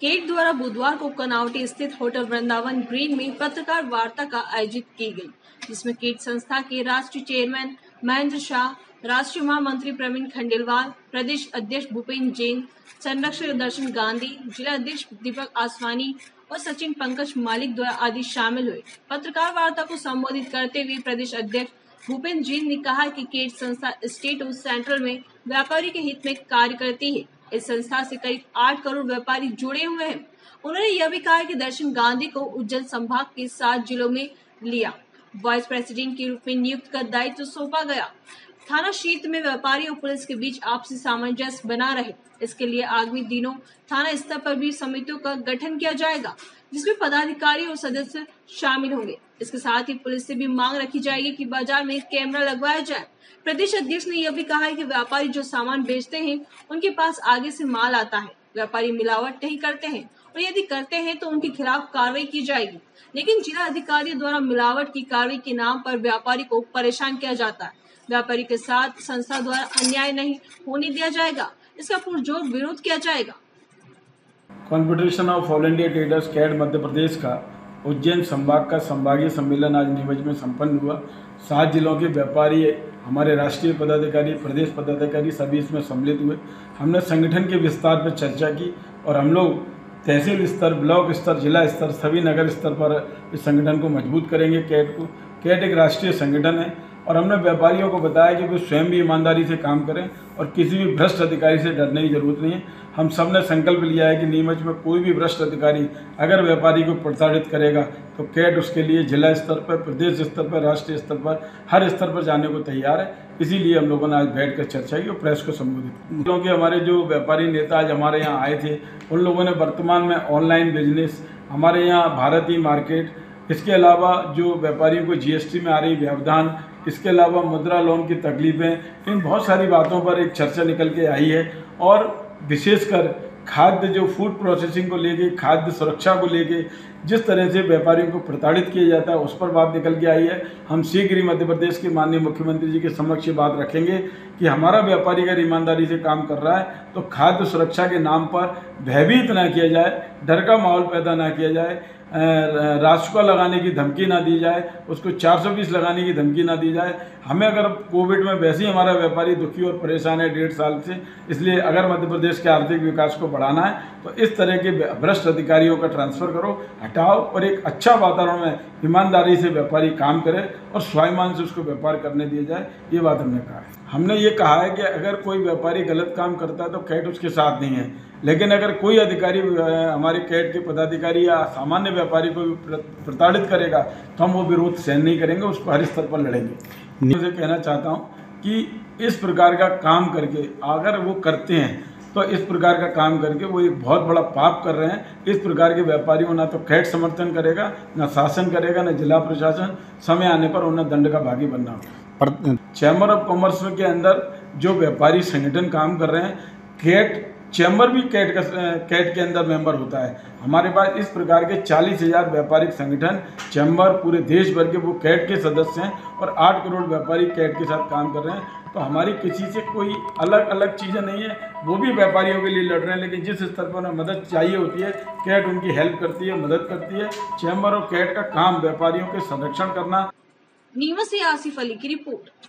Cat द्वारा बुधवार को कनावटी स्थित होटल वृंदावन ग्रीन में पत्रकार वार्ता का आयोजित की गई, जिसमें केट संस्था के राष्ट्रीय चेयरमैन महेंद्र शाह, राष्ट्रीय महामंत्री प्रवीण खंडेलवाल, प्रदेश अध्यक्ष भूपेंद्र जैन, संरक्षक दर्शन गांधी, जिला अध्यक्ष दीपक आसवानी और सचिन पंकज मालिक द्वारा आदि शामिल हुए। पत्रकार वार्ता को संबोधित करते हुए प्रदेश अध्यक्ष भूपेंद्र जैन ने कहा कि केट संस्था स्टेट और सेंट्रल में व्यापारी के हित में कार्य करती है। इस संस्था से करीब 8 करोड़ व्यापारी जुड़े हुए हैं। उन्होंने यह भी कहा कि दर्शन गांधी को उज्जैन संभाग के 7 जिलों में लिया वाइस प्रेसिडेंट के रूप में नियुक्त कर दायित्व सौंपा गया। थाना क्षेत्र में व्यापारी और पुलिस के बीच आपसी सामंजस्य बना रहे, इसके लिए आगामी दिनों थाना स्तर पर भी समितियों का गठन किया जाएगा, जिसमें पदाधिकारी और सदस्य शामिल होंगे। इसके साथ ही पुलिस से भी मांग रखी जाएगी कि बाजार में कैमरा लगवाया जाए। प्रदेश अध्यक्ष ने यह भी कहा है कि व्यापारी जो सामान बेचते हैं उनके पास आगे से माल आता है। व्यापारी मिलावट नहीं करते हैं और यदि करते हैं तो उनके खिलाफ कार्रवाई की जाएगी, लेकिन जिला अधिकारियों द्वारा मिलावट की कार्रवाई के नाम पर व्यापारी को परेशान किया जाता है। व्यापारी के साथ संस्था द्वारा अन्याय नहीं होने दिया जाएगा, इसका पुरजोर विरोध किया जाएगा। Confederation of all India traders CAT Madhya Pradesh का उज्जैन संभाग का संभागीय सम्मेलन आज नीमच में संपन्न हुआ। 7 जिलों के व्यापारी, हमारे राष्ट्रीय पदाधिकारी, प्रदेश पदाधिकारी सभी इसमें सम्मिलित हुए। हमने संगठन के विस्तार पर चर्चा की और हम लोग तहसील स्तर, ब्लॉक स्तर, जिला स्तर, सभी नगर स्तर पर इस संगठन को मजबूत करेंगे। कैट एक राष्ट्रीय संगठन है और हमने व्यापारियों को बताया कि वे स्वयं भी ईमानदारी से काम करें और किसी भी भ्रष्ट अधिकारी से डरने की जरूरत नहीं है। हम सब ने संकल्प लिया है कि नीमच में कोई भी भ्रष्ट अधिकारी अगर व्यापारी को प्रताड़ित करेगा तो कैट उसके लिए जिला स्तर पर, प्रदेश स्तर पर, राष्ट्रीय स्तर पर, हर स्तर पर जाने को तैयार है। इसीलिए हम लोगों ने आज बैठकर चर्चा की और प्रेस को संबोधित किया। क्योंकि हमारे जो व्यापारी नेता आज हमारे यहाँ आए थे, उन लोगों ने वर्तमान में ऑनलाइन बिजनेस, हमारे यहाँ भारतीय मार्केट, इसके अलावा जो व्यापारियों को जीएसटी में आ रही व्यवधान, इसके अलावा मुद्रा लोन की तकलीफें, इन बहुत सारी बातों पर एक चर्चा निकल के आई है। और विशेषकर खाद्य जो फूड प्रोसेसिंग को लेके, खाद्य सुरक्षा को लेके जिस तरह से व्यापारियों को प्रताड़ित किया जाता है, उस पर बात निकल के आई है। हम शीघ्र ही मध्य प्रदेश के माननीय मुख्यमंत्री जी के समक्ष ये बात रखेंगे कि हमारा व्यापारी अगर ईमानदारी से काम कर रहा है तो खाद्य सुरक्षा के नाम पर भयभीत ना किया जाए, डर का माहौल पैदा ना किया जाए, रासुका लगाने की धमकी ना दी जाए, उसको 420 लगाने की धमकी ना दी जाए। हमें अगर कोविड में वैसे ही हमारा व्यापारी दुखी और परेशान है 1.5 साल से, इसलिए अगर मध्य प्रदेश के आर्थिक विकास को बढ़ाना है तो इस तरह के भ्रष्ट अधिकारियों का ट्रांसफर करो, हटाओ और एक अच्छा वातावरण में ईमानदारी से व्यापारी काम करे और स्वाभिमान से उसको व्यापार करने दिया जाए। ये बात हमने कहा है। हमने ये कहा है कि अगर कोई व्यापारी गलत काम करता है तो कैट उसके साथ नहीं है, लेकिन अगर कोई अधिकारी हमारे कैट के पदाधिकारी या सामान्य व्यापारी को प्रताड़ित करेगा तो हम वो विरोध सहन नहीं करेंगे, उसको हर स्तर पर लड़ेंगे। मैं कहना चाहता हूँ कि इस प्रकार का काम करके अगर वो करते हैं तो इस प्रकार का काम करके वो एक बहुत बड़ा पाप कर रहे हैं। इस प्रकार के व्यापारियों ना तो कैट समर्थन करेगा, ना शासन करेगा, ना जिला प्रशासन। समय आने पर उन्हें दंड का भागी बनना होगा। चैम्बर ऑफ कॉमर्स के अंदर जो व्यापारी संगठन काम कर रहे हैं, कैट चैम्बर भी कैट के अंदर मेंबर होता है। हमारे पास इस प्रकार के 40,000 व्यापारिक संगठन चैम्बर पूरे देश भर के वो कैट के सदस्य हैं और 8 करोड़ व्यापारी कैट के साथ काम कर रहे हैं। तो हमारी किसी से कोई अलग अलग चीज़ें नहीं है, वो भी व्यापारियों के लिए लड़ रहे हैं, लेकिन जिस स्तर पर उन्हें मदद चाहिए होती है कैट उनकी हेल्प करती है, मदद करती है। चैम्बर और कैट का काम व्यापारियों के संरक्षण करना। नीमच से आसिफ अली की रिपोर्ट।